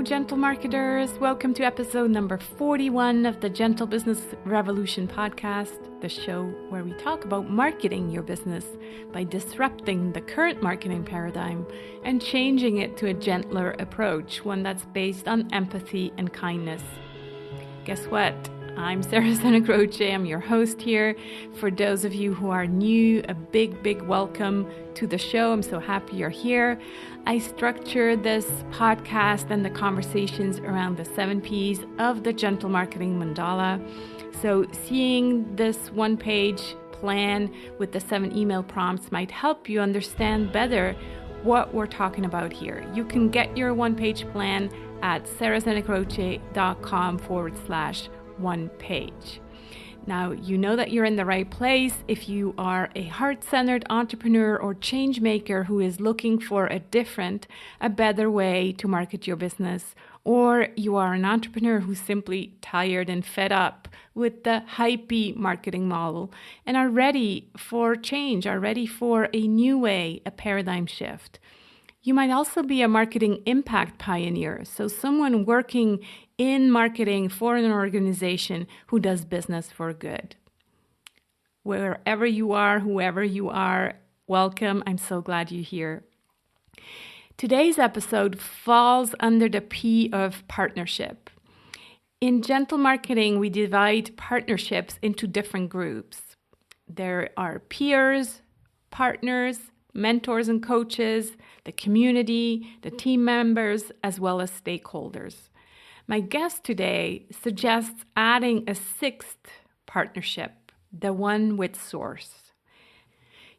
gentle marketers. Welcome to episode number 41 of the Gentle Business Revolution podcast, the show where we talk about marketing your business by disrupting the current marketing paradigm and changing it to a gentler approach, one that's based on empathy and kindness. Guess what? I'm Sarah Croce. I'm your host here. For those of you who are new, a big welcome to the show. I'm so happy you're here. I structure this podcast and the conversations around the 7 P's of the Gentle Marketing Mandala. So seeing this one-page plan with the 7 email prompts might help you understand better what we're talking about here. You can get your one-page plan at sarahzenecroce.com/one page. Now, you know that you're in the right place if you are a heart-centered entrepreneur or change maker who is looking for a better way to market your business, or you are an entrepreneur who's simply tired and fed up with the hypey marketing model and are ready for change, are ready for a new way, a paradigm shift. You might also be a marketing impact pioneer, so someone working in marketing for an organization who does business for good. Wherever you are, whoever you are, welcome. I'm so glad you're here. Today's episode falls under the P of partnership. In gentle marketing, we divide partnerships into different groups. There are peers, partners, mentors and coaches, the community, the team members, as well as stakeholders. My guest today suggests adding a 6th partnership, the one with source.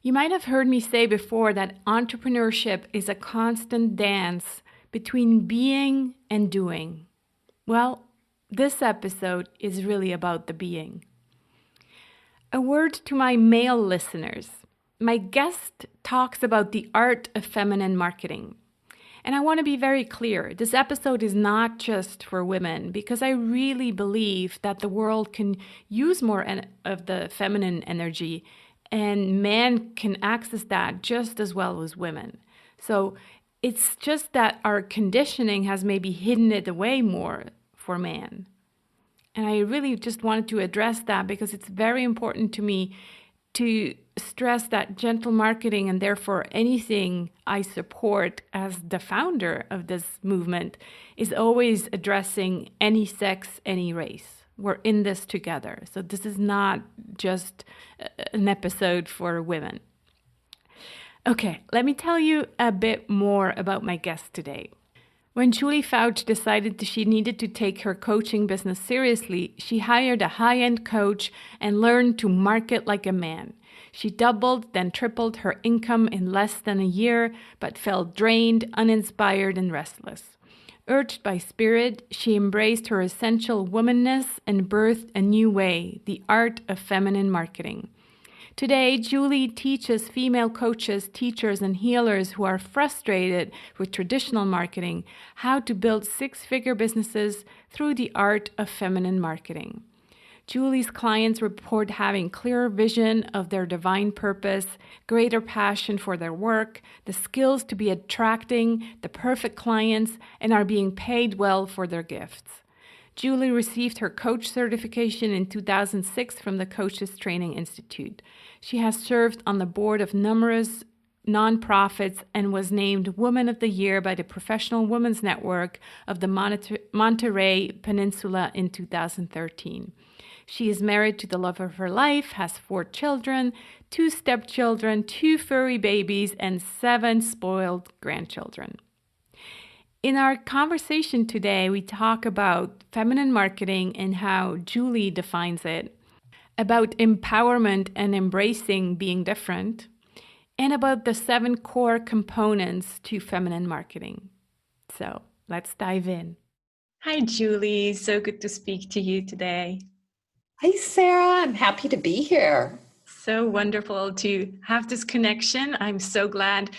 You might have heard me say before that entrepreneurship is a constant dance between being and doing. Well, this episode is really about the being. A word to my male listeners. My guest talks about the art of feminine marketing. And I want to be very clear, this episode is not just for women, because I really believe that the world can use more of the feminine energy, and men can access that just as well as women. So it's just that our conditioning has maybe hidden it away more for men. And I really just wanted to address that because it's very important to me to stress that gentle marketing, and therefore anything I support as the founder of this movement, is always addressing any sex, any race. We're in this together. So this is not just an episode for women. Okay, let me tell you a bit more about my guest today. When Julie Foucht decided that she needed to take her coaching business seriously, she hired a high-end coach and learned to market like a man. She doubled, then tripled her income in less than a year, but felt drained, uninspired, and restless. Urged by spirit, she embraced her essential womanness and birthed a new way, the art of feminine marketing. Today, Julie teaches female coaches, teachers, and healers who are frustrated with traditional marketing how to build 6-figure businesses through the art of feminine marketing. Julie's clients report having clearer vision of their divine purpose, greater passion for their work, the skills to be attracting the perfect clients, and are being paid well for their gifts. Julie received her coach certification in 2006 from the Coaches Training Institute. She has served on the board of numerous nonprofits and was named Woman of the Year by the Professional Women's Network of the Monterey Peninsula in 2013. She is married to the love of her life, has 4 children, 2 stepchildren, 2 furry babies, and 7 spoiled grandchildren. In our conversation today, we talk about feminine marketing and how Julie defines it, about empowerment and embracing being different, and about the 7 core components to feminine marketing. So let's dive in. Hi, Julie. So good to speak to you today. Hi, Sarah. I'm happy to be here. So wonderful to have this connection. I'm so glad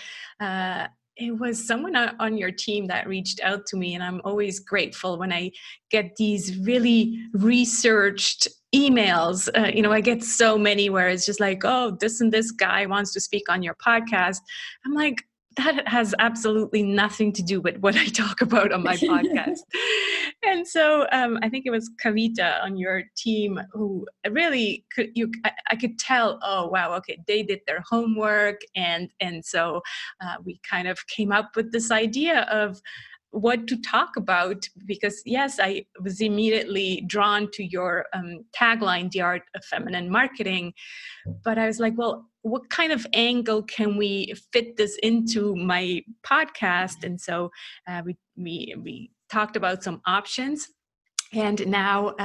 it was someone on your team that reached out to me, and I'm always grateful when I get these really researched emails. I get so many where it's just like, oh, this and this guy wants to speak on your podcast. I'm like, that has absolutely nothing to do with what I talk about on my podcast. And so I think it was Kavita on your team who really I could tell, oh, wow, okay, they did their homework. And so we kind of came up with this idea of what to talk about, because yes, I was immediately drawn to your tagline, The Art of Feminine Marketing. But I was like, well, what kind of angle can we fit this into my podcast? And so we talked about some options, and now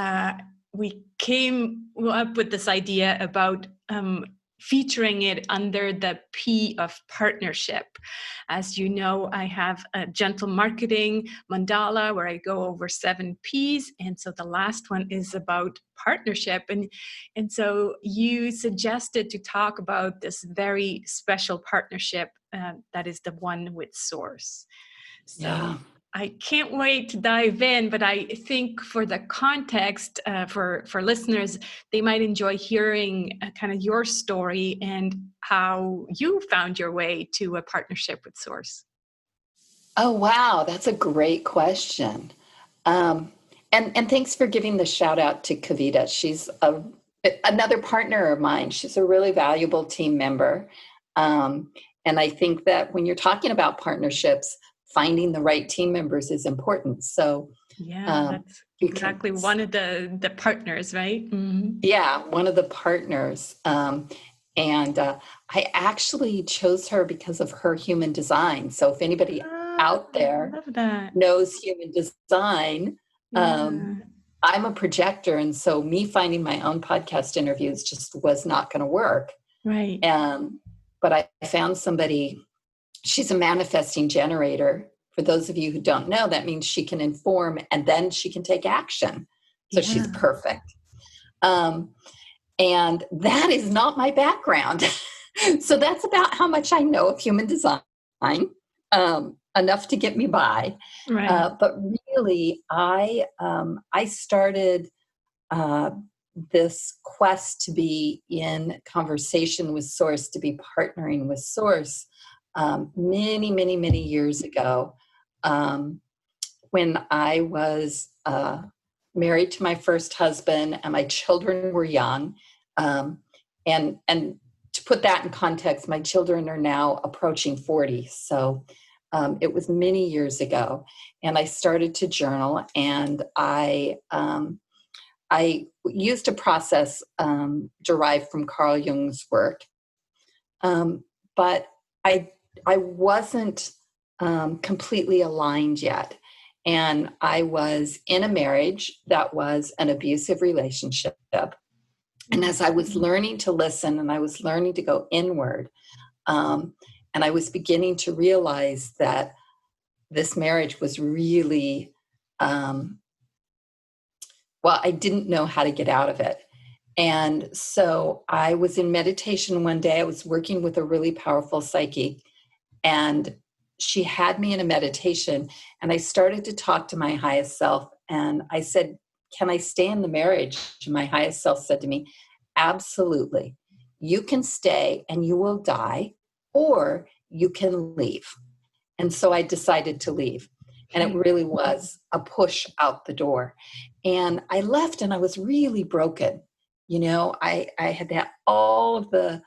we came up with this idea about featuring it under the P of partnership. As you know, I have a gentle marketing mandala where I go over 7 Ps. And so the last one is about partnership. And so you suggested to talk about this very special partnership that is the one with Source. So Yeah. I can't wait to dive in, but I think for the context, for listeners, they might enjoy hearing kind of your story and how you found your way to a partnership with Source. Oh, wow. That's a great question. And thanks for giving the shout out to Kavita. She's another partner of mine. She's a really valuable team member. And I think that when you're talking about partnerships, finding the right team members is important. So that's exactly one of the partners, right? Mm-hmm. Yeah, one of the partners. And I actually chose her because of her human design. So if anybody out there knows human design, I'm a projector. And so me finding my own podcast interviews just was not going to work. Right. But I found somebody. She's a manifesting generator. For those of you who don't know, that means she can inform and then she can take action. So she's perfect. And that is not my background. So that's about how much I know of human design, enough to get me by. Right. But really, I started this quest to be in conversation with Source, to be partnering with Source, many, many, many years ago, when I was married to my first husband and my children were young. And to put that in context, my children are now approaching 40. So it was many years ago. And I started to journal, and I used a process derived from Carl Jung's work. But I wasn't completely aligned yet. And I was in a marriage that was an abusive relationship. And as I was learning to listen and I was learning to go inward, and I was beginning to realize that this marriage was really, I didn't know how to get out of it. And so I was in meditation one day. I was working with a really powerful psychic, and she had me in a meditation, and I started to talk to my highest self. And I said, can I stay in the marriage? And my highest self said to me, absolutely. You can stay and you will die, or you can leave. And so I decided to leave. And it really was a push out the door. And I left and I was really broken. You know, I had all of the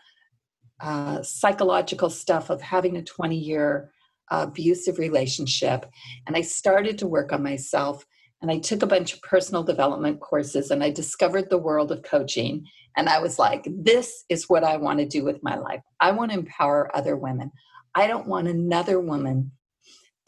psychological stuff of having a 20-year abusive relationship. And I started to work on myself, and I took a bunch of personal development courses, and I discovered the world of coaching. And I was like, this is what I want to do with my life. I want to empower other women. I don't want another woman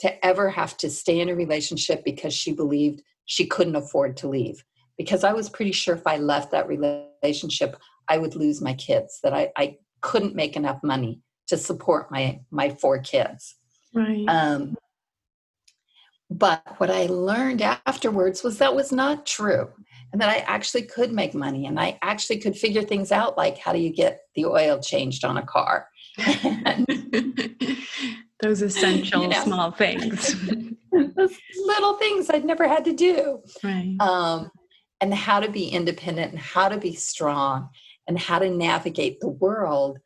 to ever have to stay in a relationship because she believed she couldn't afford to leave. Because I was pretty sure if I left that relationship, I would lose my kids, that I couldn't make enough money to support my 4 kids. Right. But what I learned afterwards was that was not true, and that I actually could make money, and I actually could figure things out, like how do you get the oil changed on a car? Those essential small things. Those little things I'd never had to do. Right. And how to be independent, and how to be strong, and how to navigate the world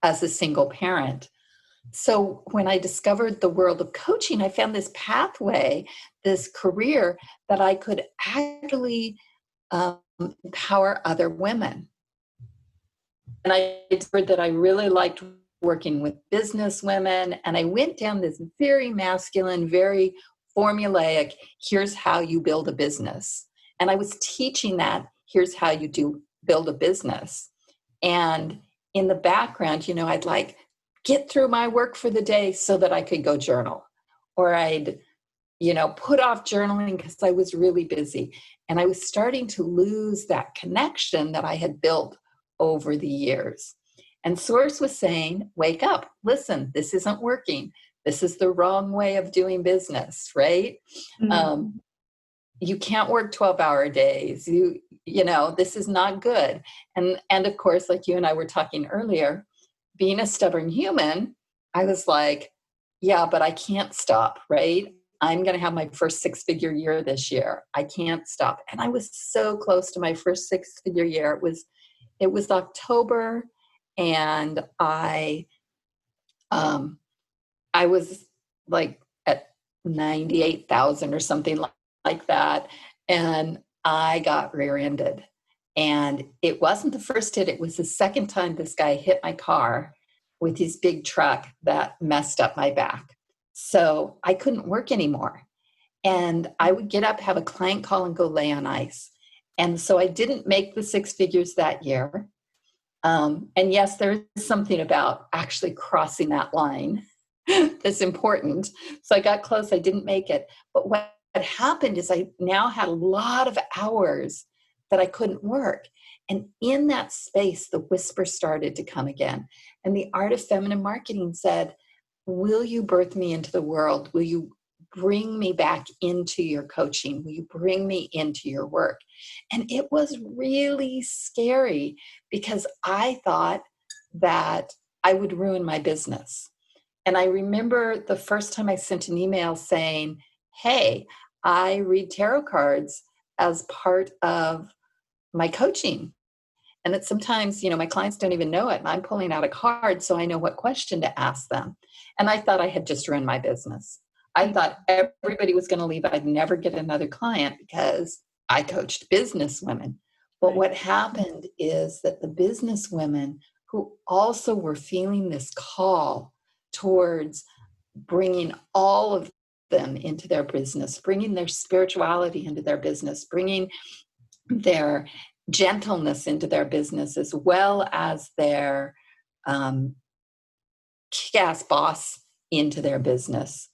as a single parent. So when I discovered the world of coaching, I found this pathway, this career that I could actually um, empower other women. And I discovered that I really liked working with business women. And I went down this very masculine, very formulaic, here's how you build a business. And I was teaching that, here's how you build a business. And in the background, I'd like get through my work for the day so that I could go journal. Or I'd, put off journaling because I was really busy. And I was starting to lose that connection that I had built over the years. And Source was saying, wake up, listen, this isn't working. This is the wrong way of doing business, right? Mm-hmm. You can't work 12-hour days. This is not good. And of course, like you and I were talking earlier, being a stubborn human, I was like, yeah, but I can't stop, right? I'm going to have my first 6-figure year this year. I can't stop. And I was so close to my first 6-figure year. It was October, and I was like at 98,000 or something like that. And I got rear-ended. And it wasn't the first hit. It was the second time this guy hit my car with his big truck that messed up my back. So I couldn't work anymore. And I would get up, have a client call, and go lay on ice. And so I didn't make the 6 figures that year. And yes, there is something about actually crossing that line that's important. So I got close. I didn't make it. But what happened is I now had a lot of hours that I couldn't work. And in that space, the whisper started to come again. And the Art of Feminine Marketing said, will you birth me into the world? Will you bring me back into your coaching? Will you bring me into your work? And it was really scary because I thought that I would ruin my business. And I remember the first time I sent an email saying, hey, I read tarot cards as part of my coaching. And that sometimes, my clients don't even know it. And I'm pulling out a card so I know what question to ask them. And I thought I had just ruined my business. I thought everybody was going to leave. I'd never get another client because I coached business women. But what happened is that the business women who also were feeling this call towards bringing all of them into their business, bringing their spirituality into their business, bringing their gentleness into their business, as well as their kick-ass boss into their business.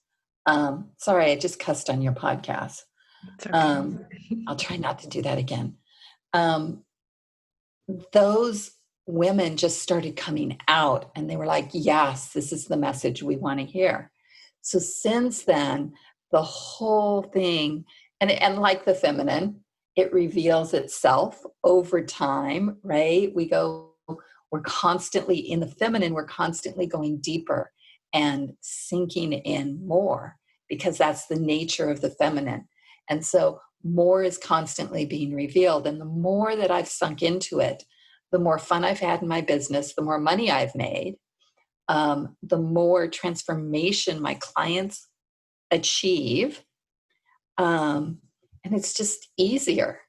Sorry, I just cussed on your podcast. Okay. I'll try not to do that again. Those women just started coming out, and they were like, yes, this is the message we want to hear. So since then, the whole thing, and like the feminine, it reveals itself over time, right? We're constantly in the feminine, we're constantly going deeper and sinking in more because that's the nature of the feminine. And so more is constantly being revealed. And the more that I've sunk into it, the more fun I've had in my business, the more money I've made, the more transformation my clients achieve. And it's just easier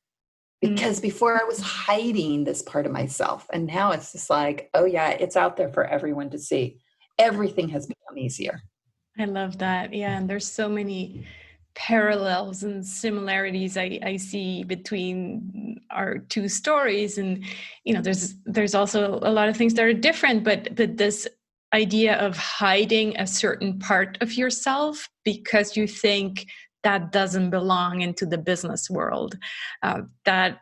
because before I was hiding this part of myself. And now it's just like, oh yeah, it's out there for everyone to see. Everything has become easier. I love that. Yeah. And there's so many parallels and similarities I see between our two stories. And, there's also a lot of things that are different, but this idea of hiding a certain part of yourself because you think that doesn't belong into the business world, that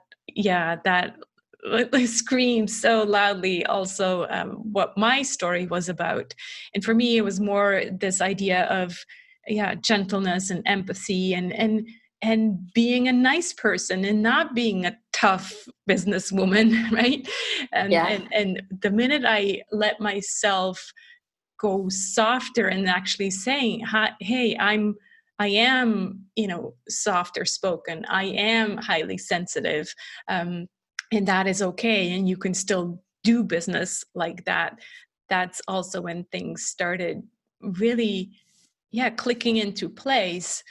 screams so loudly also what my story was about. And for me, it was more this idea of gentleness and empathy and being a nice person and not being a tough businesswoman, right? And the minute I let myself go softer and actually saying, hey, I am, softer spoken. I am highly sensitive. And that is okay. And you can still do business like that. that's also when things started really, clicking into place.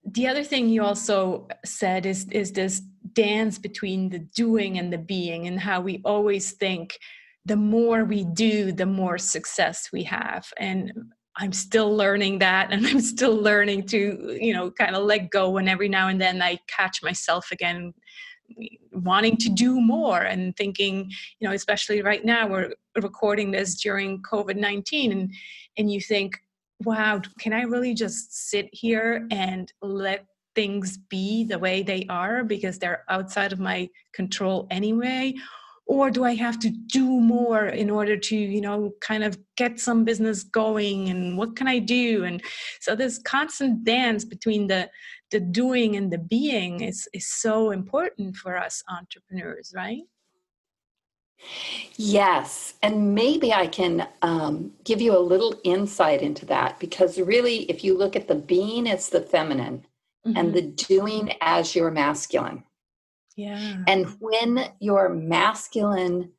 The other thing you also said is this dance between the doing and the being, and how we always think the more we do, the more success we have. And I'm still learning that, and I'm still learning to, kind of let go. And every now and then I catch myself again wanting to do more and thinking, especially right now, we're recording this during COVID-19, and you think, wow, can I really just sit here and let things be the way they are because they're outside of my control anyway? Or do I have to do more in order to, kind of get some business going? And what can I do? And so this constant dance between the doing and the being is so important for us entrepreneurs, right? Yes. And maybe I can give you a little insight into that, because really, if you look at the being, it's the feminine, and the doing as your masculine. Yeah. And when your masculine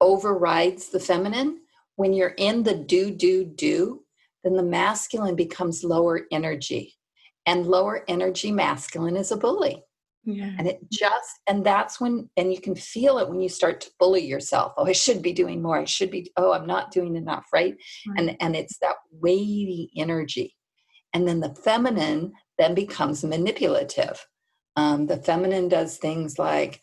overrides the feminine, when you're in the do, then the masculine becomes lower energy. And lower energy masculine is a bully. Yeah. And that's when, and you can feel it when you start to bully yourself. Oh, I should be doing more. I'm not doing enough, right? And it's that weighty energy. And then the feminine then becomes manipulative. The feminine does things like,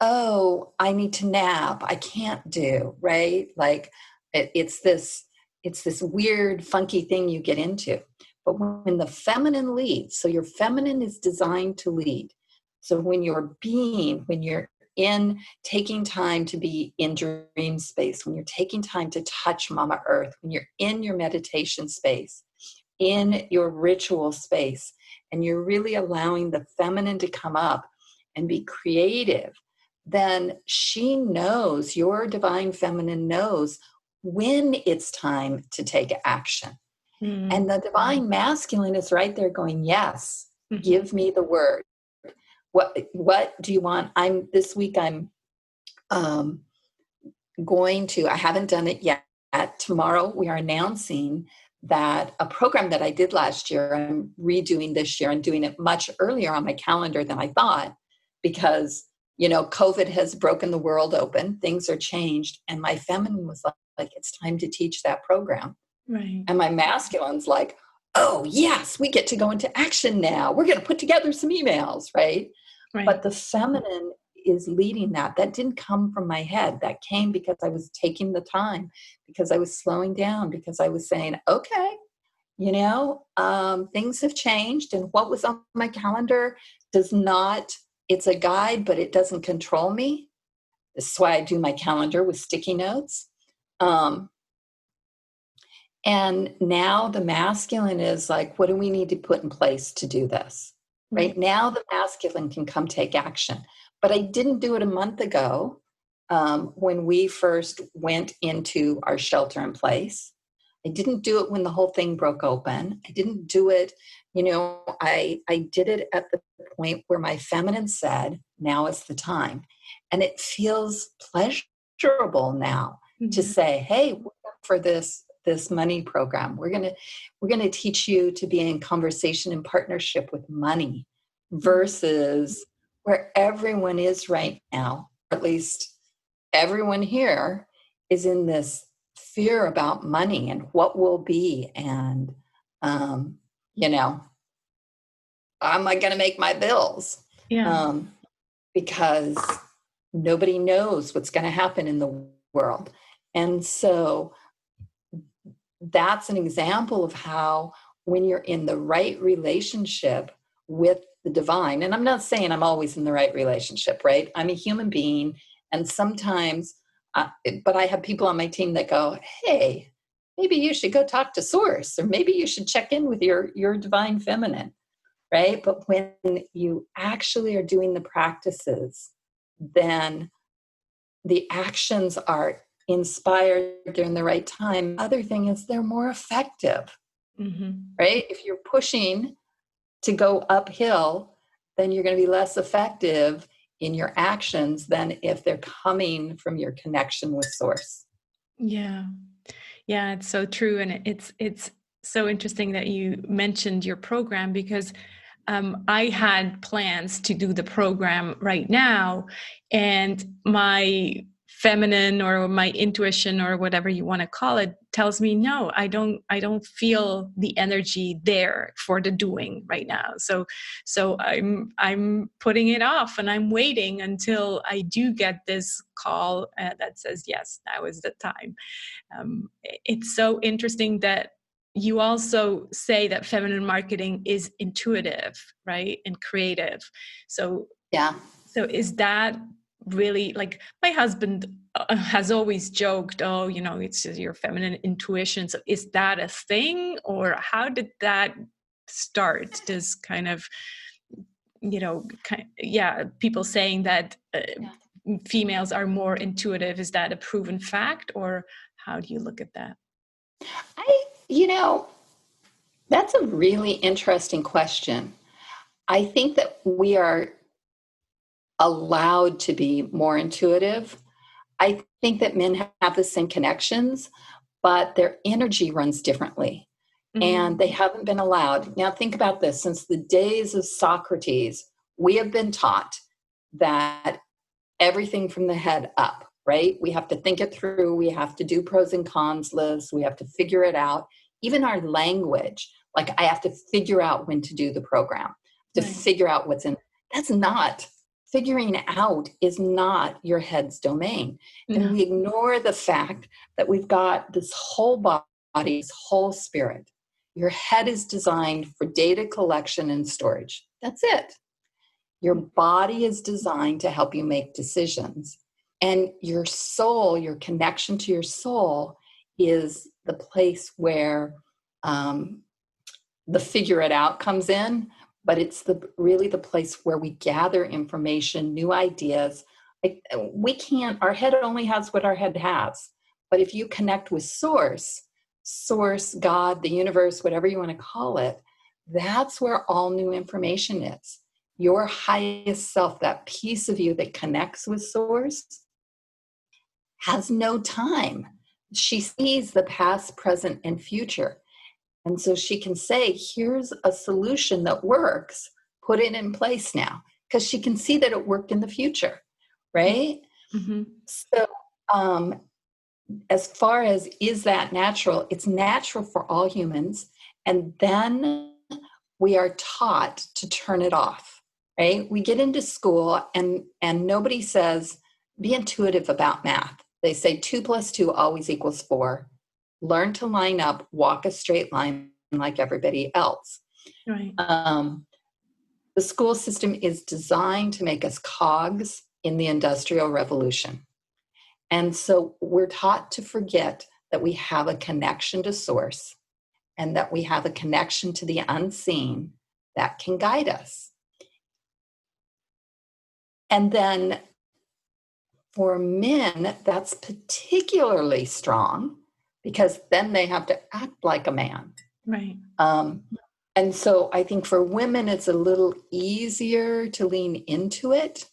oh, I need to nap. I can't do, right? Like it's this weird, funky thing you get into. But when the feminine leads, so your feminine is designed to lead. So when you're in taking time to be in dream space, when you're taking time to touch Mama Earth, when you're in your meditation space, in your ritual space, and you're really allowing the feminine to come up and be creative, then she knows, your divine feminine knows when it's time to take action. And the divine masculine is right there going, yes, give me the word. What do you want? This week I'm going to, I haven't done it yet. Tomorrow we are announcing that a program that I did last year, I'm redoing this year and doing it much earlier on my calendar than I thought, because COVID has broken the world open. Things are changed. And my feminine was like, it's time to teach that program. Right. And my masculine's like, oh, yes, we get to go into action now. We're going to put together some emails, right? But the feminine is leading that. That didn't come from my head. That came because I was taking the time, because I was slowing down, because I was saying, okay, things have changed. And what was on my calendar it's a guide, but it doesn't control me. This is why I do my calendar with sticky notes. And now the masculine is like, what do we need to put in place to do this? Right now, the masculine can come take action. But I didn't do it a month ago when we first went into our shelter in place. I didn't do it when the whole thing broke open. I didn't do it, I did it at the point where my feminine said, now is the time. And it feels pleasurable now to say, hey, we're up for this money program. We're going to teach you to be in conversation and partnership with money, versus where everyone is right now, or at least everyone here is in this fear about money and what will be. And, am I going to make my bills? Yeah. Because nobody knows what's going to happen in the world. And so that's an example of how, when you're in the right relationship with the divine, and I'm not saying I'm always in the right relationship, right? I'm a human being. And sometimes, but I have people on my team that go, hey, maybe you should go talk to Source, or maybe you should check in with your divine feminine, right? But when you actually are doing the practices, then the actions are inspired during the right time. Other thing is they're more effective, right? If you're pushing to go uphill, then you're going to be less effective in your actions than if they're coming from your connection with Source. Yeah. Yeah, it's so true. And it's so interesting that you mentioned your program, because I had plans to do the program right now, and my feminine or my intuition or whatever you want to call it tells me no, I don't feel the energy there for the doing right now. So I'm putting it off, and I'm waiting until I do get this call that says yes, now is the time. It's so interesting that you also say that feminine marketing is intuitive, right? And creative. So, Yeah. so is that really, like, my husband has always joked, oh, it's just your feminine intuition. So is that a thing, or how did that start? This kind of, people saying that females are more intuitive. Is that a proven fact, or how do you look at that? I, you know, that's a really interesting question. I think that we are allowed to be more intuitive. I think that men have the same connections, but their energy runs differently and they haven't been allowed. Now, think about this: since the days of Socrates, we have been taught that everything from the head up, right? We have to think it through. We have to do pros and cons lists. We have to figure it out. Even our language, like I have to figure out when to do the program, to Right. figure out what's in. That's not, figuring out is not your head's domain. And No. we ignore the fact that we've got this whole body, this whole spirit. Your head is designed for data collection and storage. That's it. Your body is designed to help you make decisions. And your soul, your connection to your soul, is the place where the figure it out comes in. But it's really the place where we gather information, new ideas. We can't, our head only has what our head has. But if you connect with source, God, the universe, whatever you want to call it, that's where all new information is. Your highest self, that piece of you that connects with source, has no time. She sees the past, present, and future. And so she can say, here's a solution that works, put it in place now, because she can see that it worked in the future, right? Mm-hmm. So as far as, is that natural? It's natural for all humans. And then we are taught to turn it off, right? We get into school and nobody says, be intuitive about math. They say 2 + 2 always equals 4. Learn to line up, walk a straight line like everybody else. Right. The school system is designed to make us cogs in the Industrial Revolution. And so we're taught to forget that we have a connection to source and that we have a connection to the unseen that can guide us. And then for men, that's particularly strong because then they have to act like a man. Right. And so I think for women, it's a little easier to lean into it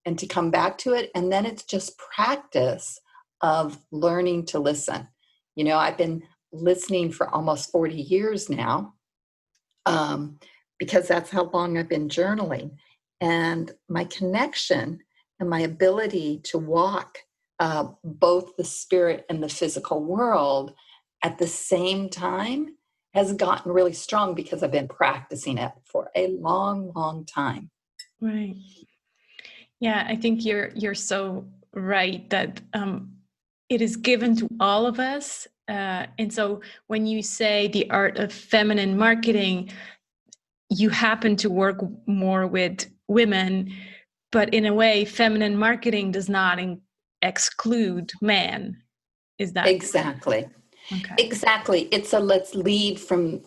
and to come back to it. And then it's just practice of learning to listen. I've been listening for almost 40 years now because that's how long I've been journaling. And my connection and my ability to walk both the spirit and the physical world at the same time has gotten really strong because I've been practicing it for a long, long time. Right. Yeah, I think you're so right that it is given to all of us. And so when you say the art of feminine marketing, you happen to work more with women, but in a way, feminine marketing does not exclude man. Is that Exactly? okay? Exactly. It's a let's lead from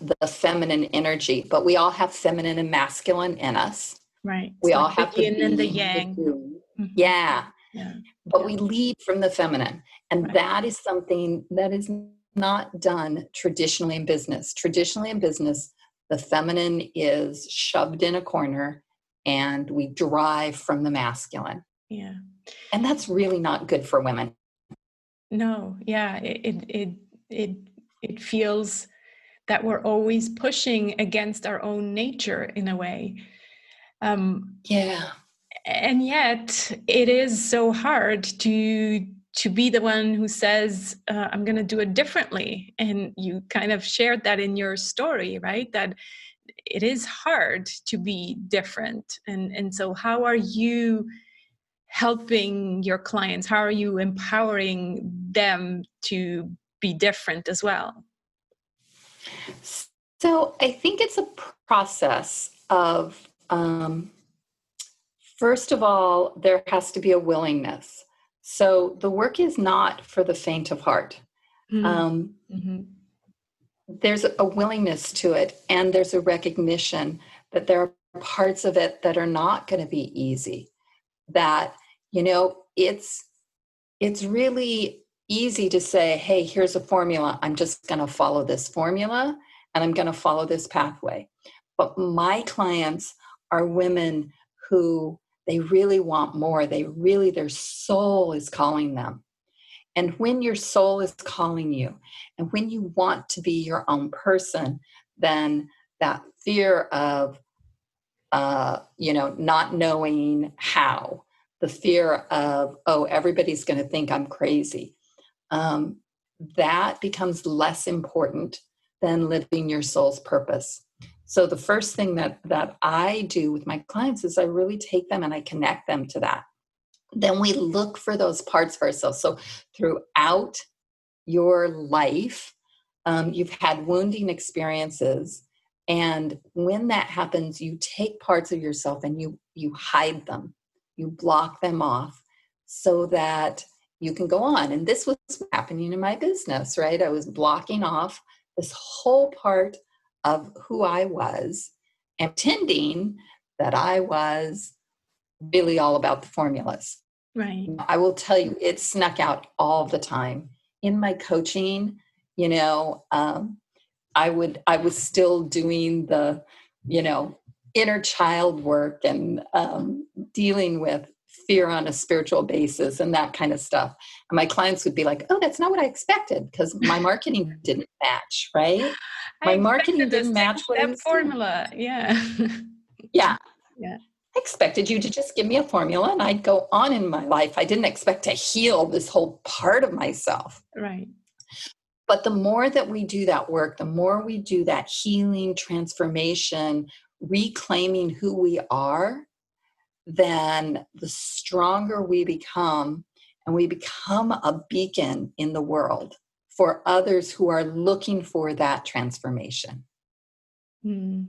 the feminine energy, but we all have feminine and masculine in us. Right. We It's all like the have to yin and the be yang. Mm-hmm. Yeah. Yeah. But we lead from the feminine. And Right. that is something that is not done traditionally in business. Traditionally in business, the feminine is shoved in a corner and we derive from the masculine. Yeah. And that's really not good for women. No, yeah, it feels that we're always pushing against our own nature in a way. Yeah. And yet it is so hard to be the one who says, I'm going to do it differently. And you kind of shared that in your story, right? That it is hard to be different. And so how are you helping your clients? How are you empowering them to be different as well? So I think it's a process of, first of all, there has to be a willingness. So the work is not for the faint of heart. Um, Mm-hmm. there's a willingness to it, and there's a recognition that there are parts of it that are not going to be easy. That, it's really easy to say, hey, here's a formula. I'm just going to follow this formula and I'm going to follow this pathway. But my clients are women who they really want more. Their soul is calling them. And when your soul is calling you and when you want to be your own person, then that fear of, not knowing how, the fear of, oh, everybody's going to think I'm crazy, um, that becomes less important than living your soul's purpose. So the first thing that I do with my clients is I really take them and I connect them to that. Then we look for those parts of ourselves. So throughout your life, you've had wounding experiences. And when that happens, you take parts of yourself and you hide them, you block them off so that you can go on. And this was happening in my business, right? I was blocking off this whole part of who I was and pretending that I was really all about the formulas. Right. I will tell you, it snuck out all the time. In my coaching, I was still doing the, inner child work and dealing with fear on a spiritual basis and that kind of stuff. And my clients would be like, oh, that's not what I expected, because my marketing didn't match, right? I My marketing expected the didn't match what I six-step was doing. formula. Yeah. Yeah. Yeah. I expected you to just give me a formula and I'd go on in my life. I didn't expect to heal this whole part of myself. Right. But the more that we do that work, the more we do that healing, transformation, reclaiming who we are, then the stronger we become, and we become a beacon in the world for others who are looking for that transformation. Mm.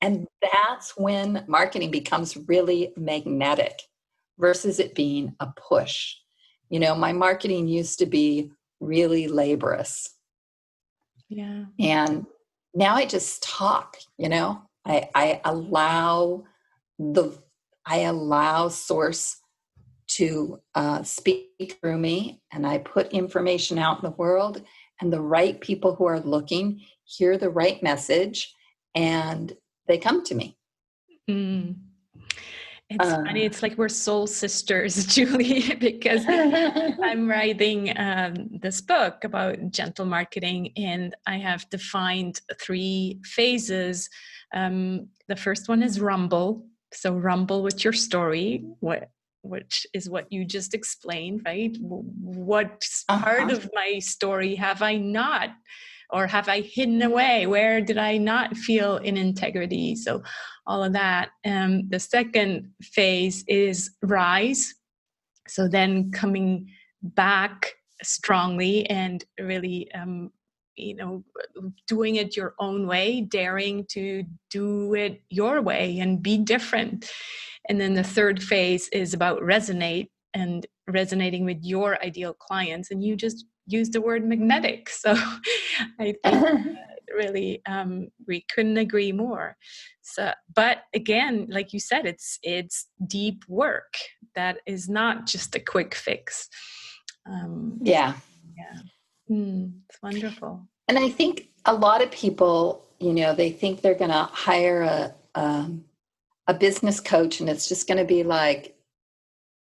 And that's when marketing becomes really magnetic versus it being a push. My marketing used to be really laborious. Yeah. And now I just talk, I allow source to speak through me, and I put information out in the world, and the right people who are looking hear the right message and they come to me. Mm. It's funny. It's like we're soul sisters, Julie, because I'm writing this book about gentle marketing, and I have defined 3 phases. The first one is rumble. So rumble with your story, which is what you just explained, right? What part Uh-huh. of my story have I not, or have I hidden away? Where did I not feel in integrity? So all of that. The second phase is rise. So then coming back strongly and really, doing it your own way, daring to do it your way and be different. And then the third phase is about resonate and resonating with your ideal clients. And you just use the word magnetic. So I think really we couldn't agree more. So, but again, like you said, it's deep work that is not just a quick fix. Yeah. Yeah. It's wonderful. And I think a lot of people, they think they're going to hire a business coach and it's just going to be like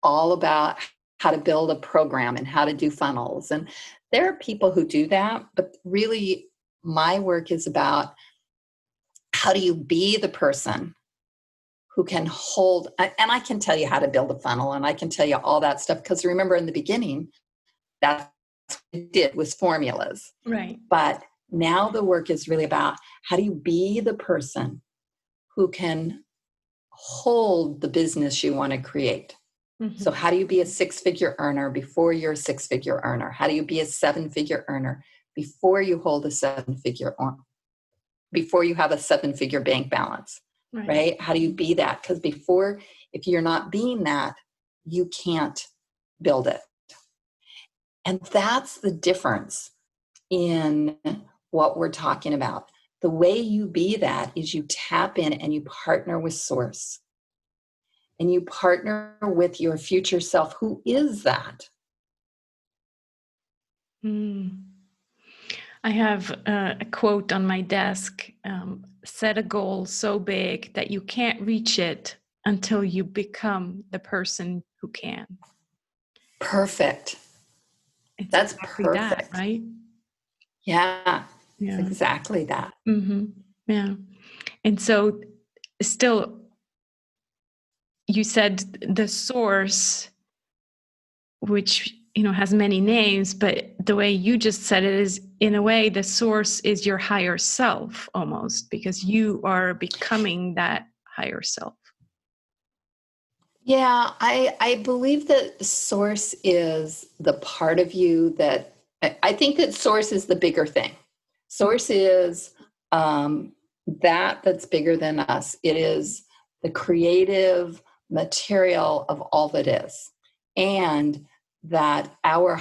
all about how to build a program and how to do funnels. And there are people who do that, but really my work is about how do you be the person who can hold, and I can tell you how to build a funnel and I can tell you all that stuff. Because remember in the beginning, that's what it did was formulas. Right. But now the work is really about how do you be the person who can hold the business you want to create. Mm-hmm. So how do you be a 6-figure earner before you're a 6-figure earner? How do you be a 7-figure earner before you hold a 7-figure before you have a 7-figure bank balance, right? How do you be that? Because if you're not being that, you can't build it. And that's the difference in what we're talking about. The way you be that is you tap in and you partner with source. And you partner with your future self. Who is that? I have a quote on my desk, set a goal so big that you can't reach it until you become the person who can. Perfect. It's That's exactly perfect. that, right? Yeah, it's exactly that. Mm-hmm. Yeah. And so still, you said the source, which has many names, but the way you just said it is, in a way, the source is your higher self almost, because you are becoming that higher self. Yeah, I believe that source is the part of you that I think that source is the bigger thing. Source is that's bigger than us. It is the creative material of all that is. And that our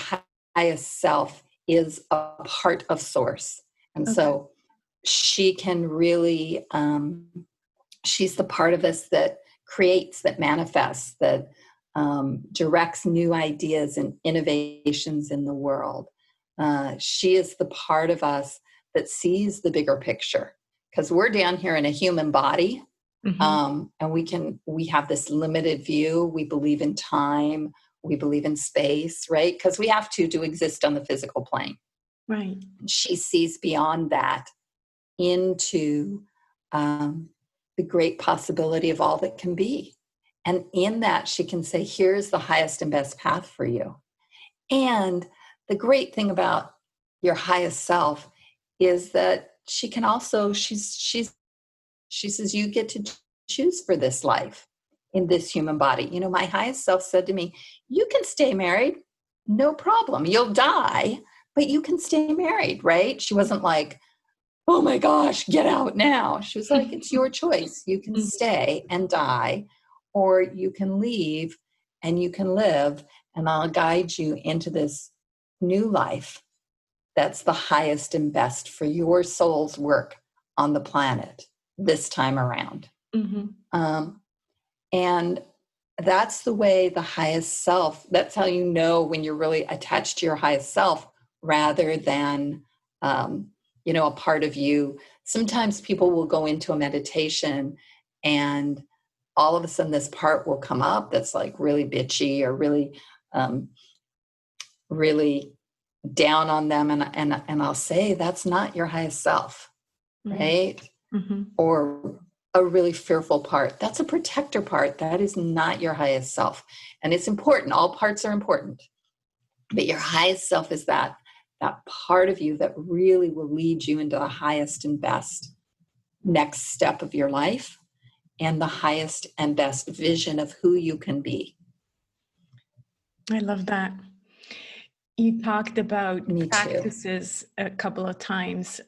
highest self is a part of source. And so she can really, she's the part of us that creates, that manifests, that directs new ideas and innovations in the world. She is the part of us that sees the bigger picture, because we're down here in a human body. And we have this limited view. We believe in time. We believe in space, right? Because we have to exist on the physical plane. Right. She sees beyond that into the great possibility of all that can be. And in that, she can say, here's the highest and best path for you. And the great thing about your highest self is that she can also, she says, you get to choose for this life in this human body. My highest self said to me, you can stay married, no problem. You'll die, but you can stay married, right? She wasn't like, oh my gosh, get out now. She was like, it's your choice. You can stay and die, or you can leave and you can live, and I'll guide you into this new life that's the highest and best for your soul's work on the planet this time around. And that's the way the highest self, that's how you know when you're really attached to your highest self rather than, a part of you. Sometimes people will go into a meditation and all of a sudden this part will come up that's like really bitchy or really, really down on them. And I'll say, that's not your highest self, right? Or a really fearful part. That's a protector part. That is not your highest self. And it's important. All parts are important. But your highest self is that part of you that really will lead you into the highest and best next step of your life and the highest and best vision of who you can be. I love that. You talked about Me practices too. a couple of times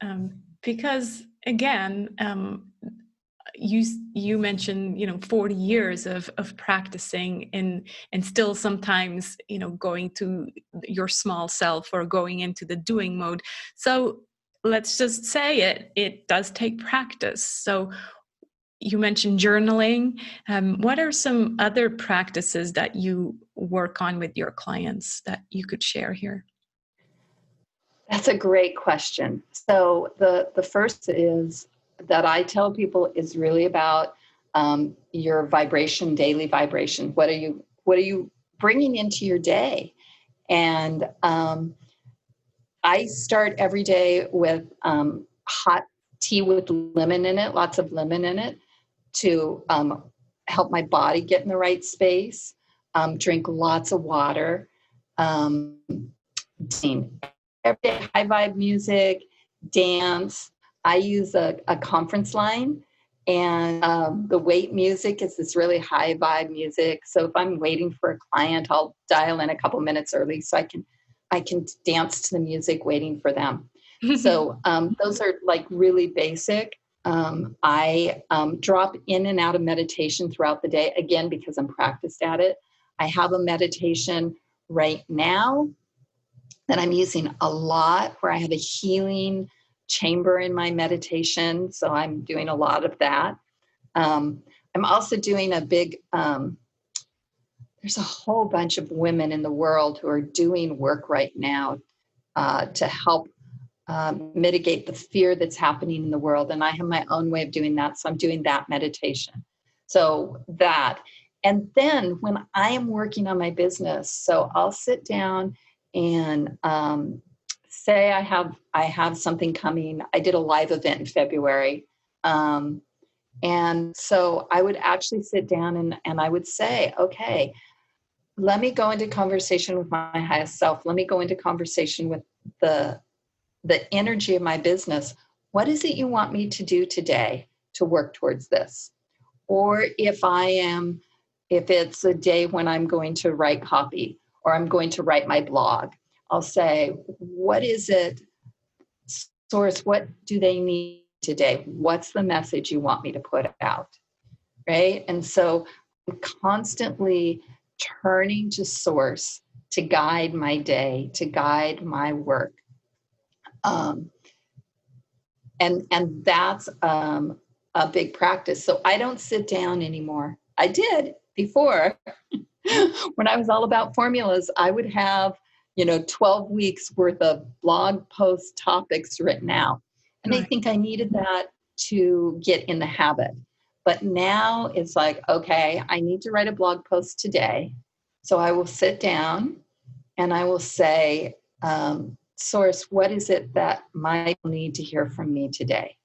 because, again, you mentioned 40 years of practicing and still sometimes going to your small self or going into the doing mode. So let's just say it does take practice. So you mentioned journaling. What are some other practices that you work on with your clients that you could share here? That's a great question. So the first is that I tell people is really about your vibration, daily vibration. What are you bringing into your day. And I start every day with hot tea with lemon in it, lots of lemon in it, to help my body get in the right space. Drink lots of water. Every day, high vibe music, dance. I use a conference line, and the wait music is this really high vibe music. So if I'm waiting for a client, I'll dial in a couple minutes early so I can dance to the music waiting for them. So those are like really basic. I drop in and out of meditation throughout the day, again, because I'm practiced at it. I have a meditation right now that I'm using a lot, where I have a healing chamber in my meditation. So I'm doing a lot of that. I'm also doing a big, there's a whole bunch of women in the world who are doing work right now to help mitigate the fear that's happening in the world. And I have my own way of doing that. So I'm doing that meditation. So that. And then when I am working on my business, so I'll sit down and say I have something coming. I did a live event in February. And so I would actually sit down and I would say, okay, let me go into conversation with my highest self. Let me go into conversation with the energy of my business. What is it you want me to do today to work towards this? Or if it's a day when I'm going to write copy or I'm going to write my blog, I'll say, what is it, Source, what do they need today? What's the message you want me to put out? Right? And so I'm constantly turning to Source to guide my day, to guide my work. And that's a big practice. So I don't sit down anymore. I did before. When I was all about formulas, I would have 12 weeks worth of blog post topics written out. And I think I needed that to get in the habit. But now it's like, okay, I need to write a blog post today. So I will sit down and I will say, Source, what is it that might need to hear from me today?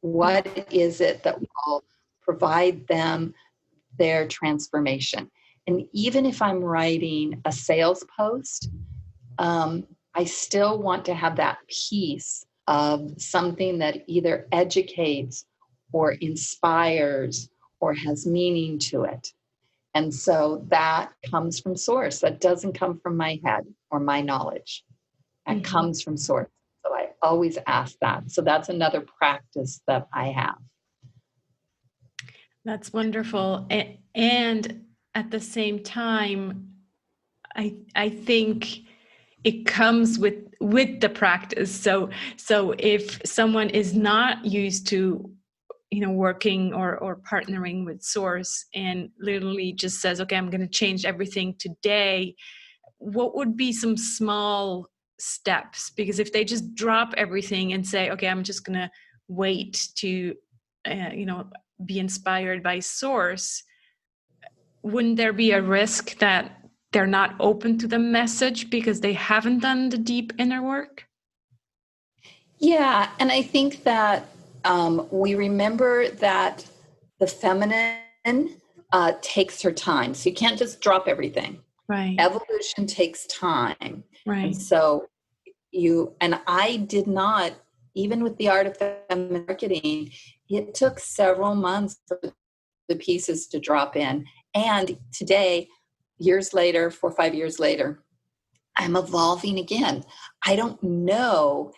What is it that will provide them their transformation? And even if I'm writing a sales post, I still want to have that piece of something that either educates or inspires or has meaning to it. And so that comes from Source. That doesn't come from my head or my knowledge. That comes from Source. So I always ask that. So that's another practice that I have. That's wonderful. And at the same time, I think it comes with the practice. So if someone is not used to working or partnering with Source and literally just says, okay, I'm going to change everything today, what would be some small steps? Because if they just drop everything and say, okay, I'm just going to wait to be inspired by Source, wouldn't there be a risk that they're not open to the message because they haven't done the deep inner work? Yeah, and I think that we remember that the feminine takes her time. So you can't just drop everything. Right. Evolution takes time. Right. And so I did not, even with the art of feminine marketing, it took several months for the pieces to drop in. And today, years later, 4 or 5 years later, I'm evolving again. I don't know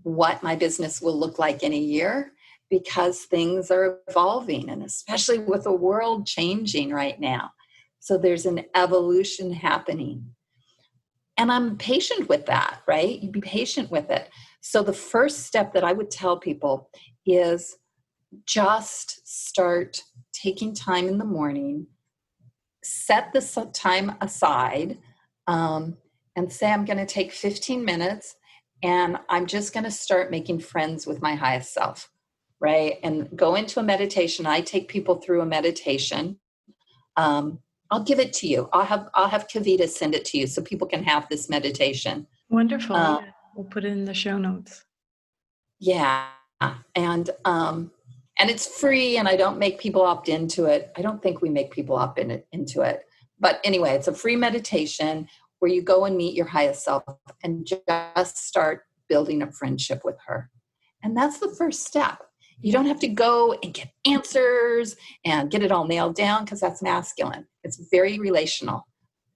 what my business will look like in a year because things are evolving, and especially with the world changing right now. So there's an evolution happening. And I'm patient with that, right? You be patient with it. So the first step that I would tell people is just start taking time in the morning, set this time aside, and say, I'm going to take 15 minutes and I'm just going to start making friends with my highest self, right? And go into a meditation. I take people through a meditation. I'll give it to you. I'll have Kavita send it to you so people can have this meditation. Wonderful. Yeah. We'll put it in the show notes. Yeah. And it's free, and I don't make people opt into it. I don't think we make people opt into it. But anyway, it's a free meditation where you go and meet your highest self and just start building a friendship with her. And that's the first step. You don't have to go and get answers and get it all nailed down, because that's masculine. It's very relational.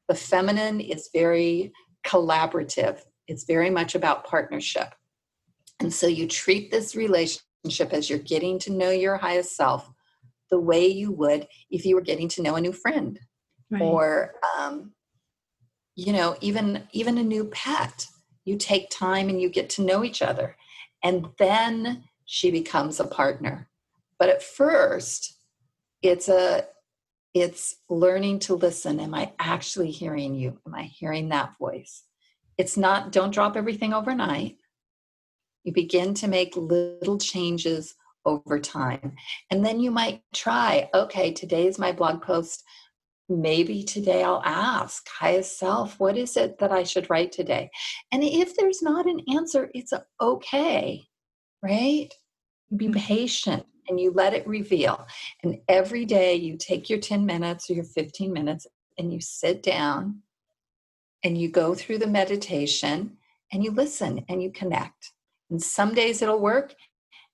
The feminine is very collaborative. It's very much about partnership. And so you treat this relationship as you're getting to know your highest self the way you would if you were getting to know a new friend, right? Or, even a new pet. You take time and you get to know each other. And then she becomes a partner. But at first, it's learning to listen. Am I actually hearing you? Am I hearing that voice? It's not, don't drop everything overnight. You begin to make little changes over time. And then you might try, okay, today's my blog post. Maybe today I'll ask highest self, what is it that I should write today? And if there's not an answer, it's okay, right? Be patient and you let it reveal. And every day you take your 10 minutes or your 15 minutes and you sit down and you go through the meditation and you listen and you connect. And some days it'll work.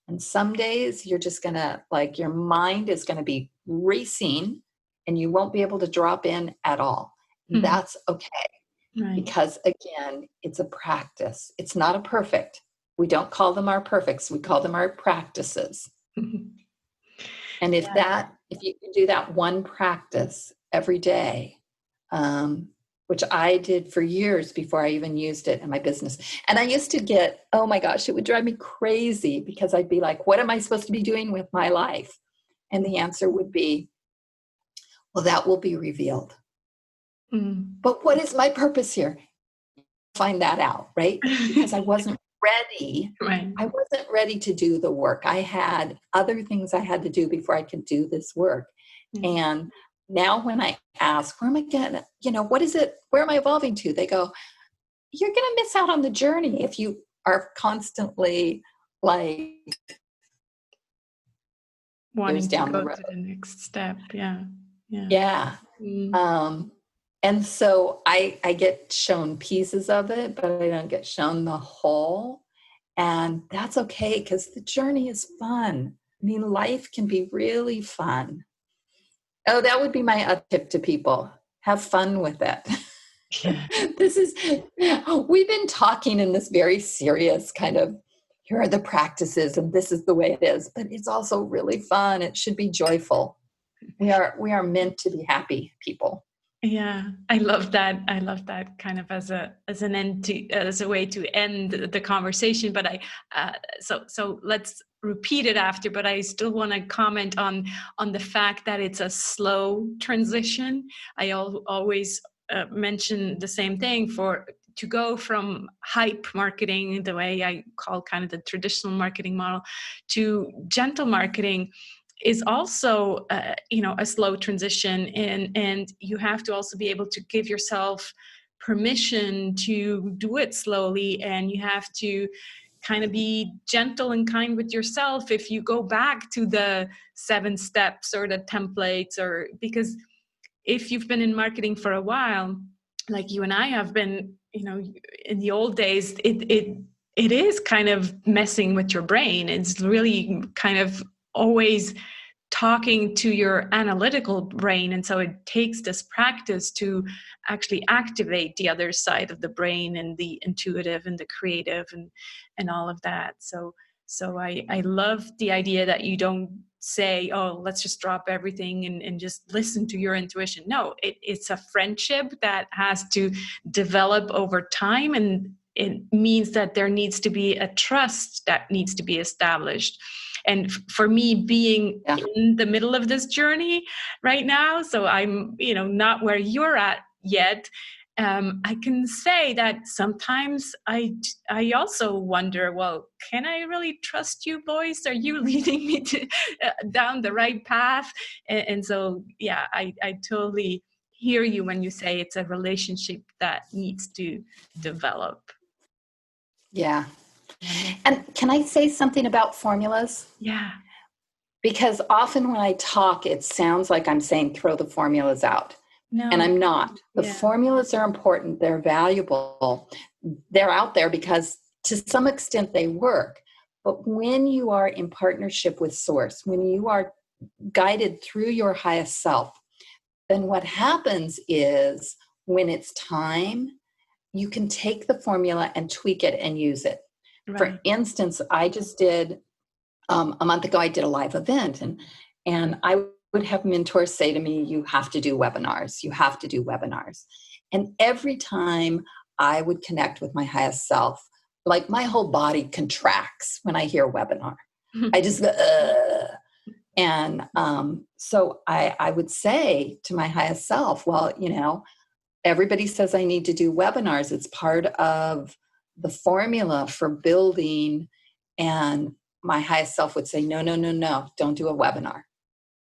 And some days you're just going to, your mind is going to be racing and you won't be able to drop in at all. Mm-hmm. That's okay. Right. Because again, it's a practice. It's not a perfect. We don't call them our perfects. We call them our practices. And if you can do that one practice every day, which I did for years before I even used it in my business. And I used to get, oh my gosh, it would drive me crazy because I'd be like, what am I supposed to be doing with my life? And the answer would be, well, that will be revealed. Mm. But what is my purpose here? Find that out, right? Because I wasn't ready. Right. I wasn't ready to do the work. I had other things I had to do before I could do this work. Mm. And now when I ask, where am I going to, what is it? Where am I evolving to? They go, you're going to miss out on the journey if you are constantly wanting to go to the next step. Yeah. Yeah. Mm. And so I get shown pieces of it, but I don't get shown the whole. And that's okay, because the journey is fun. I mean, life can be really fun. Oh, that would be my tip to people. Have fun with it. Yeah. We've been talking in this very serious kind of, here are the practices and this is the way it is, but it's also really fun. It should be joyful. We are meant to be happy people. Yeah, I love that. I love that kind of as a way to end the conversation. But so let's repeat it after. But I still want to comment on the fact that it's a slow transition. I always mention the same thing to go from hype marketing, the way I call kind of the traditional marketing model, to gentle marketing is also, a slow transition, and you have to also be able to give yourself permission to do it slowly, and you have to kind of be gentle and kind with yourself if you go back to the 7 steps or the templates, or because if you've been in marketing for a while, like you and I have been, in the old days, it is kind of messing with your brain. It's really kind of always talking to your analytical brain. And so it takes this practice to actually activate the other side of the brain and the intuitive and the creative and all of that. So I love the idea that you don't say, oh, let's just drop everything and just listen to your intuition. No, it's a friendship that has to develop over time, and it means that there needs to be a trust that needs to be established. And for me, being in the middle of this journey right now, so I'm, not where you're at yet, I can say that sometimes I also wonder, well, can I really trust you, boys? Are you leading me down the right path? And so, yeah, I totally hear you when you say it's a relationship that needs to develop. Yeah. Wonderful. And can I say something about formulas? Yeah. Because often when I talk, it sounds like I'm saying throw the formulas out. No. And I'm not. The formulas are important. They're valuable. They're out there because to some extent they work. But when you are in partnership with Source, when you are guided through your highest self, then what happens is when it's time, you can take the formula and tweak it and use it. Right. For instance, I just did, a month ago, I did a live event, and I would have mentors say to me, you have to do webinars. You have to do webinars. And every time I would connect with my highest self, like my whole body contracts when I hear webinar. I just go, ugh. And so I would say to my highest self, well, everybody says I need to do webinars. It's part of the formula for building. And my highest self would say, no, don't do a webinar.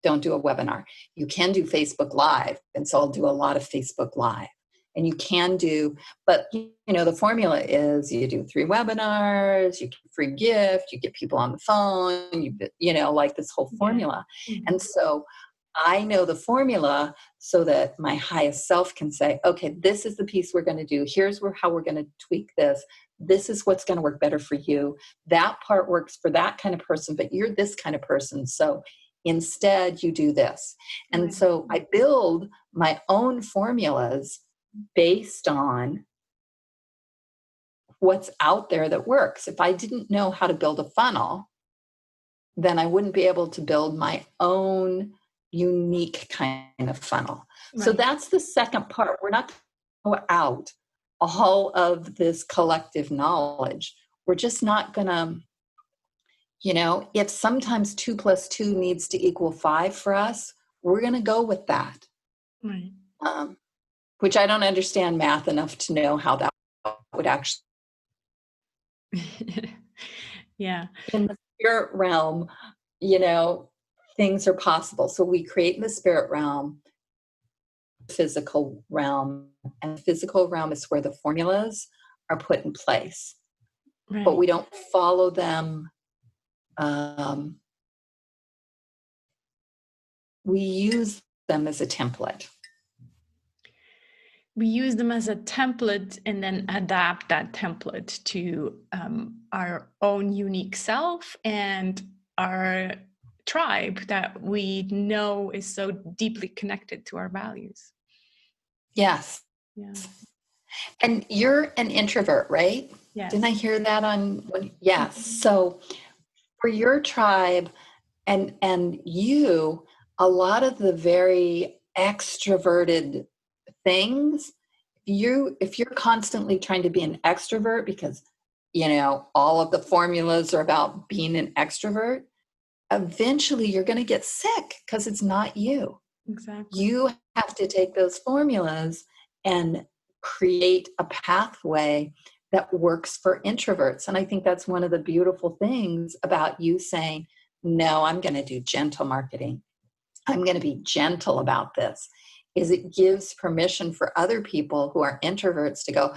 Don't do a webinar. You can do Facebook Live. And so I'll do a lot of Facebook Live. And you can do, but the formula is you do 3 webinars, you get a free gift, you get people on the phone, like this whole formula. Yeah. Mm-hmm. And so I know the formula so that my highest self can say, okay, this is the piece we're going to do. Here's how we're going to tweak this. This is what's going to work better for you. That part works for that kind of person, but you're this kind of person. So instead you do this. And right. So I build my own formulas based on what's out there that works. If I didn't know how to build a funnel, then I wouldn't be able to build my own unique kind of funnel. Right. So that's the second part. We're not going to go out all of this collective knowledge. We're just not going to, if sometimes 2 + 2 needs to equal 5 for us, we're going to go with that. Right. Which I don't understand math enough to know how that would actually. Yeah. In the spirit realm, things are possible. So we create in the spirit realm, physical realm, and the physical realm is where the formulas are put in place. Right. But we don't follow them. We use them as a template. We use them as a template and then adapt that template to our own unique self and our tribe that we know is so deeply connected to our values. Yes. Yeah. And you're an introvert, right? Yes. Didn't I hear that on? Yes. Mm-hmm. So for your tribe and you, a lot of the very extroverted things, if you're constantly trying to be an extrovert because all of the formulas are about being an extrovert, eventually you're going to get sick because it's not you. Exactly. You have to take those formulas and create a pathway that works for introverts. And I think that's one of the beautiful things about you saying, no, I'm going to do gentle marketing. I'm going to be gentle about this. Is it gives permission for other people who are introverts to go,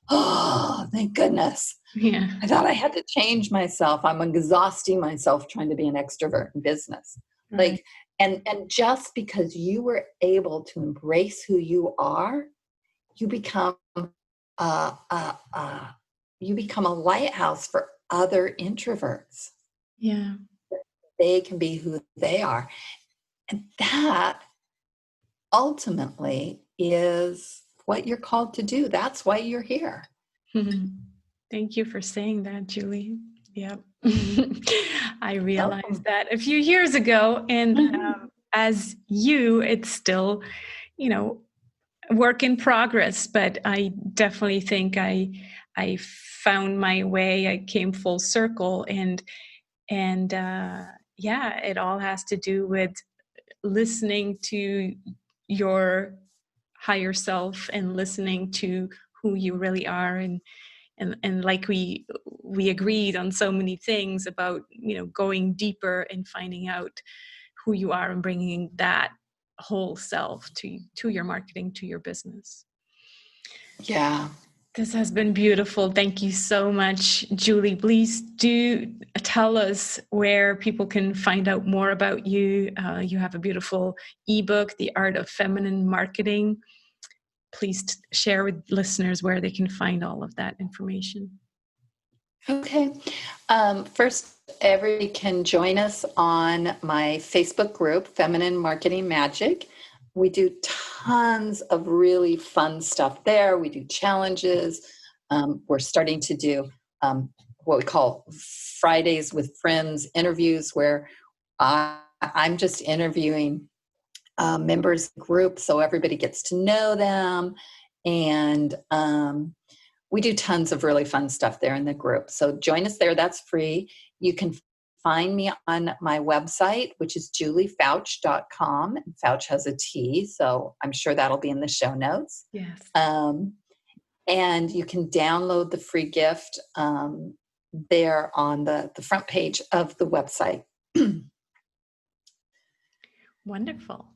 oh, thank goodness. Yeah. I thought I had to change myself. I'm exhausting myself trying to be an extrovert in business. Right. And just because you were able to embrace who you are, you become a lighthouse for other introverts. Yeah. They can be who they are. And that ultimately is what you're called to do. That's why you're here. Thank you for saying that, Julie. Yeah. I realized that a few years ago, and as you, it's still, work in progress, but I definitely think I found my way. I came full circle, and it all has to do with listening to your higher self and listening to who you really are, and like we agreed on so many things about going deeper and finding out who you are and bringing that whole self to your marketing, to your business. Yeah. This has been beautiful. Thank you so much, Julie. Please do tell us where people can find out more about you. You have a beautiful ebook, The Art of Feminine Marketing. Please share with listeners where they can find all of that information. Okay. First, everybody can join us on my Facebook group, Feminine Marketing Magic. We do tons of really fun stuff there. We do challenges. We're starting to do what we call Fridays with Friends interviews, where I'm just interviewing members of the group so everybody gets to know them. And we do tons of really fun stuff there in the group. So join us there. That's free. You can find me on my website, which is juliefoucht.com. Foucht has a T, so I'm sure that'll be in the show notes. Yes. And you can download the free gift there on the front page of the website. Wonderful.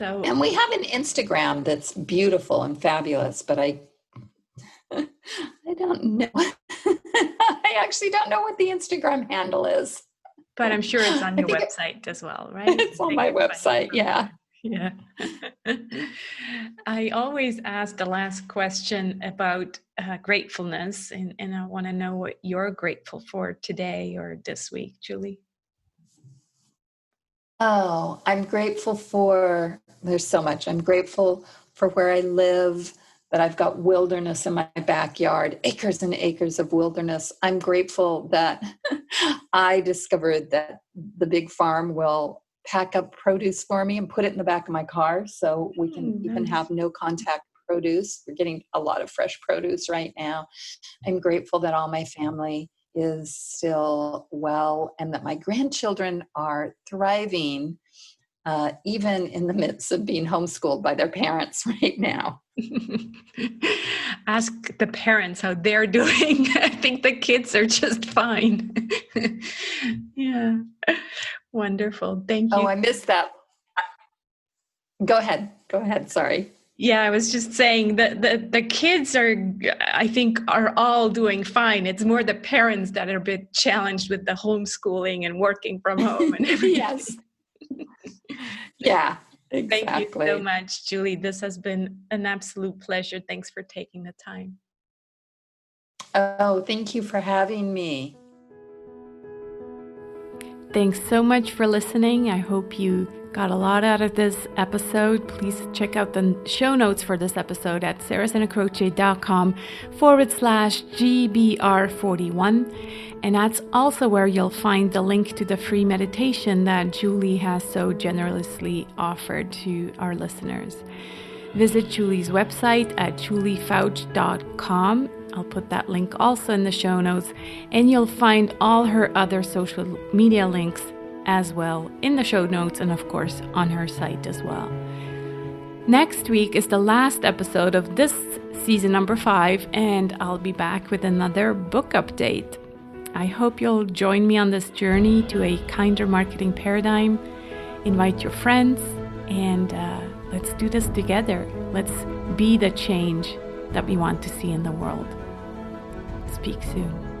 And we have an Instagram that's beautiful and fabulous, but I don't know. I actually don't know what the Instagram handle is. But I'm sure it's on your website as well, right? It's on my website, yeah. Yeah. I always ask the last question about gratefulness, and I want to know what you're grateful for today or this week, Julie. Oh, I'm grateful for, there's so much. I'm grateful for where I live, that I've got wilderness in my backyard, acres and acres of wilderness. I'm grateful that I discovered that the big farm will pack up produce for me and put it in the back of my car so we can even have no contact produce. We're getting a lot of fresh produce right now. I'm grateful that all my family is still well and that my grandchildren are thriving, even in the midst of being homeschooled by their parents right now. Ask the parents how they're doing. I think the kids are just fine. Yeah. Wonderful. Thank you. Oh, I missed that. Go ahead. Sorry. Yeah, I was just saying that the kids I think, are all doing fine. It's more the parents that are a bit challenged with the homeschooling and working from home and everything. Yes. Yeah, exactly. Thank you so much, Julie. This has been an absolute pleasure. Thanks for taking the time. Oh, thank you for having me. Thanks so much for listening. I hope you got a lot out of this episode. Please check out the show notes for this episode at sarahsenacroce.com/GBR41. And that's also where you'll find the link to the free meditation that Julie has so generously offered to our listeners. Visit Julie's website at juliefoucht.com. I'll put that link also in the show notes, and you'll find all her other social media links as well in the show notes and of course on her site as well. Next week is the last episode of this season number 5, and I'll be back with another book update. I hope you'll join me on this journey to a kinder marketing paradigm. Invite your friends, and let's do this together. Let's be the change that we want to see in the world. Speak soon.